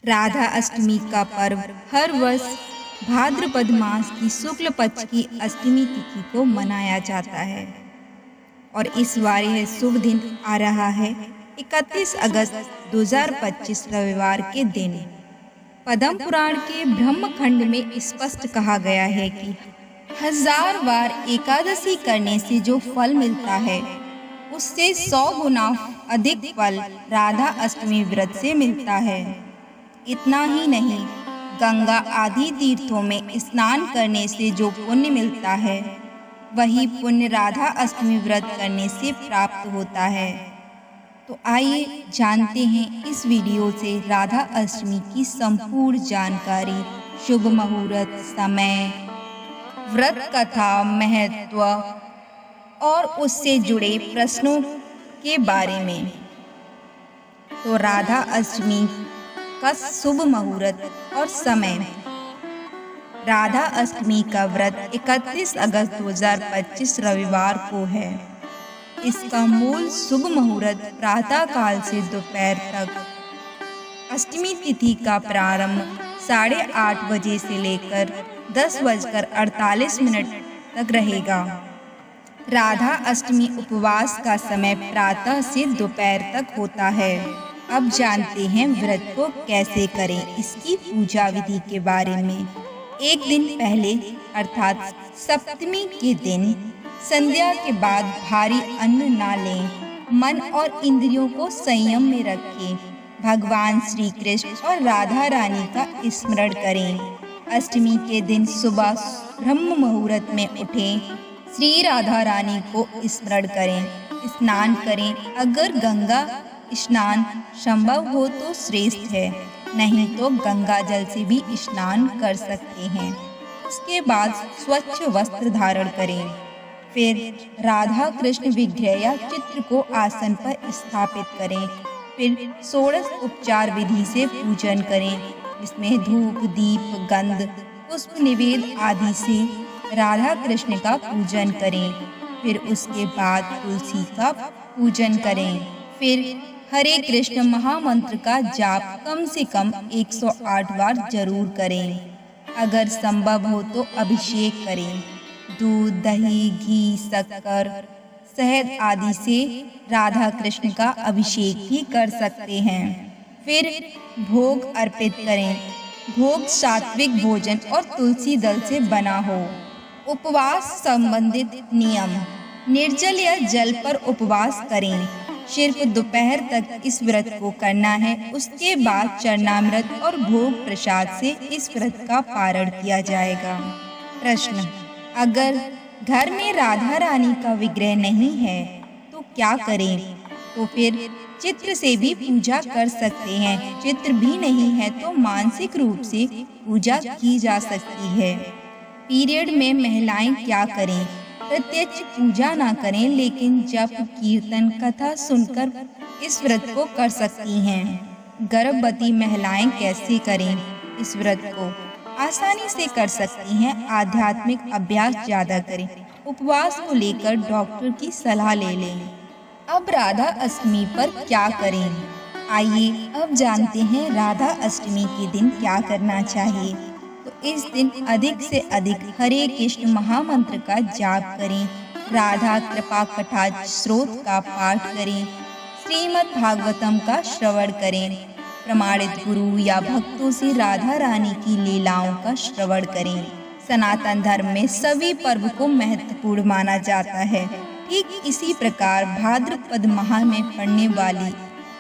राधा अष्टमी का पर्व हर वर्ष भाद्रपद मास की शुक्ल पक्ष की अष्टमी तिथि को मनाया जाता है और इस बार यह शुभ दिन आ रहा है 31 अगस्त 2025 रविवार के दिन। पद्म पुराण के ब्रह्मखंड में स्पष्ट कहा गया है कि 1000 बार एकादशी करने से जो फल मिलता है उससे 100 गुना अधिक फल राधा अष्टमी व्रत से मिलता है। इतना ही नहीं, गंगा आदि तीर्थों में स्नान करने से जो पुण्य मिलता है वही पुण्य राधा अष्टमी व्रत करने से प्राप्त होता है। तो आइए जानते हैं इस वीडियो से राधा अष्टमी की संपूर्ण जानकारी, शुभ मुहूर्त, समय, व्रत कथा, महत्व और उससे जुड़े प्रश्नों के बारे में। तो राधा अष्टमी का शुभ मुहूर्त और समय। राधा अष्टमी का व्रत 31 अगस्त 2025 रविवार को है। इसका मूल शुभ मुहूर्त प्रातः काल से दोपहर तक। अष्टमी तिथि का प्रारंभ 8:30 बजे से लेकर 10:48 तक रहेगा। राधा अष्टमी उपवास का समय प्रातः से दोपहर तक होता है। अब जानते हैं व्रत को कैसे करें, इसकी पूजा विधि के बारे में। एक दिन पहले अर्थात सप्तमी के दिन संध्या के बाद भारी अन्न ना लें। मन और इंद्रियों को संयम में रखें। भगवान श्री कृष्ण और राधा रानी का स्मरण करें। अष्टमी के दिन सुबह ब्रह्म मुहूर्त में उठें। श्री राधा रानी को स्मरण करें, स्नान करें। अगर गंगा स्नान संभव हो तो श्रेष्ठ है, नहीं तो गंगा जल से भी स्नान कर सकते हैं। उसके बाद स्वच्छ वस्त्र धारण करें। फिर राधा कृष्ण विग्रह या चित्र को आसन पर स्थापित करें। फिर षोडश उपचार विधि से पूजन करें, जिसमें धूप, दीप, गंध, पुष्प निवेद आदि से राधा कृष्ण का पूजन करें। फिर उसके बाद तुलसी का पूजन करें। फिर हरे कृष्ण महामंत्र का जाप कम से कम 108 बार जरूर करें। अगर संभव हो तो अभिषेक करें। दूध, दही, घी, शक्कर, शहद आदि से राधा कृष्ण का अभिषेक भी कर सकते हैं। फिर भोग अर्पित करें। भोग सात्विक भोजन और तुलसी दल से बना हो। उपवास संबंधित नियम। निर्जल या जल पर उपवास करें। सिर्फ दोपहर तक इस व्रत को करना है। उसके बाद चरणामृत और भोग प्रसाद से इस व्रत का पारण किया जाएगा। प्रश्न: अगर घर में राधा रानी का विग्रह नहीं है तो क्या करें? तो फिर चित्र से भी पूजा कर सकते हैं। चित्र भी नहीं है तो मानसिक रूप से पूजा की जा सकती है। पीरियड में महिलाएं क्या करें? प्रत्यक्ष पूजा ना करें, लेकिन जप, कीर्तन, कथा सुनकर इस व्रत को कर सकती हैं। गर्भवती महिलाएं कैसे करें इस व्रत को? आसानी से कर सकती हैं। आध्यात्मिक अभ्यास ज़्यादा करें। उपवास को लेकर डॉक्टर की सलाह ले लें। अब राधा अष्टमी पर क्या करें? आइए अब जानते हैं राधा अष्टमी के दिन क्या करना चाहिए। तो इस दिन अधिक से अधिक हरे कृष्ण महामंत्र का जाप करें। राधा कृपा कटाक्ष स्रोत का पाठ करें। श्रीमद् भागवतम का श्रवण करें। प्रमाणित गुरु या भक्तों से राधा रानी की लीलाओं का श्रवण करें। सनातन धर्म में सभी पर्व को महत्वपूर्ण माना जाता है। ठीक इसी प्रकार भाद्रपद माह में पड़ने वाली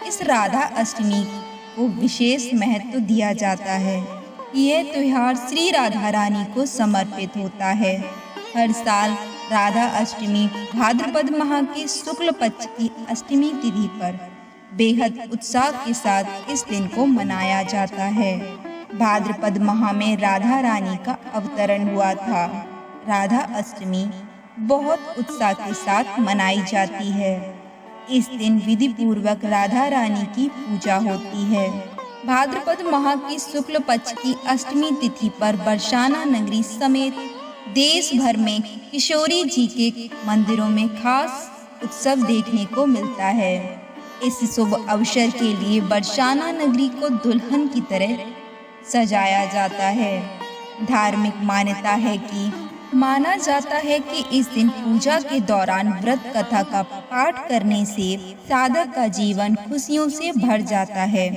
इस राधा अष्टमी को विशेष महत्व दिया जाता है। यह त्योहार श्री राधा रानी को समर्पित होता है। हर साल राधा अष्टमी भाद्रपद माह के शुक्ल पक्ष की अष्टमी तिथि पर बेहद उत्साह के साथ इस दिन को मनाया जाता है। भाद्रपद माह में राधा रानी का अवतरण हुआ था। राधा अष्टमी बहुत उत्साह के साथ मनाई जाती है। इस दिन विधि पूर्वक राधा रानी की पूजा होती है। भाद्रपद माह की शुक्ल पक्ष की अष्टमी तिथि पर बरसाना नगरी समेत देश भर में किशोरी जी के मंदिरों में खास उत्सव देखने को मिलता है। इस शुभ अवसर के लिए बरसाना नगरी को दुल्हन की तरह सजाया जाता है। धार्मिक मान्यता है कि माना जाता है कि इस दिन पूजा के दौरान व्रत कथा का पाठ करने से साधक का जीवन खुशियों से भर जाता है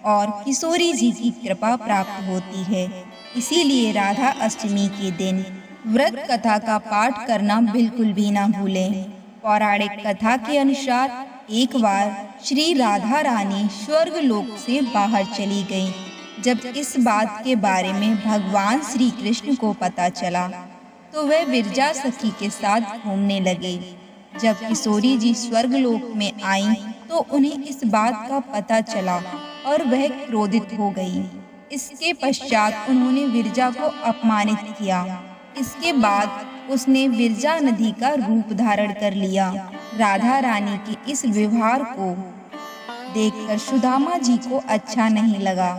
और किशोरी जी की कृपा प्राप्त होती है। इसीलिए राधा अष्टमी के दिन व्रत कथा का पाठ करना बिल्कुल भी ना भूलें। पौराणिक कथा के अनुसार एक बार श्री राधा रानी स्वर्ग लोक से बाहर चली गईं। जब इस बात के बारे में भगवान श्री कृष्ण को पता चला तो वह विरजा सखी के साथ घूमने लगे। जब किशोरी जी स्वर्गलोक में आईं तो उन्हें इस बात का पता चला और वह क्रोधित हो गई। इसके पश्चात उन्होंने विरजा को अपमानित किया। इसके बाद उसने विरजा नदी का रूप धारण कर लिया। राधा रानी के इस व्यवहार को देखकर सुदामा जी को अच्छा नहीं लगा।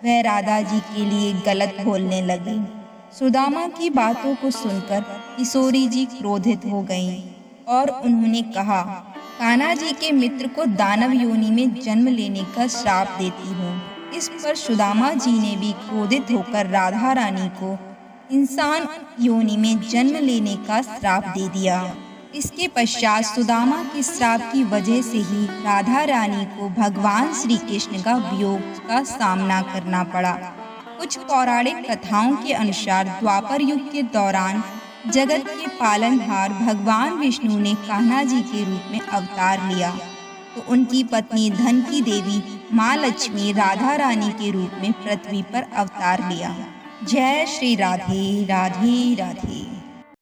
वह राधा जी के लिए गलत बोलने लगे। सुदामा की बातों को सुनकर किशोरी जी क्रोधित हो गईं और उन्होंने कहा, कान्हा जी के मित्र को दानव योनि में जन्म लेने का श्राप देती हूँ। इस पर सुदामा जी ने भी क्रोधित होकर राधा रानी को इंसान योनि में जन्म लेने का श्राप दे दिया। इसके पश्चात सुदामा के श्राप की वजह से ही राधा रानी को भगवान श्री कृष्ण का वियोग का सामना करना पड़ा। कुछ पौराणिक कथाओं के अनुसार द्वापर युग के दौरान जगत के पालनहार भगवान विष्णु ने कान्हा जी के रूप में अवतार लिया तो उनकी पत्नी धन की देवी माँ लक्ष्मी राधा रानी के रूप में पृथ्वी पर अवतार लिया। जय श्री राधे राधे राधे।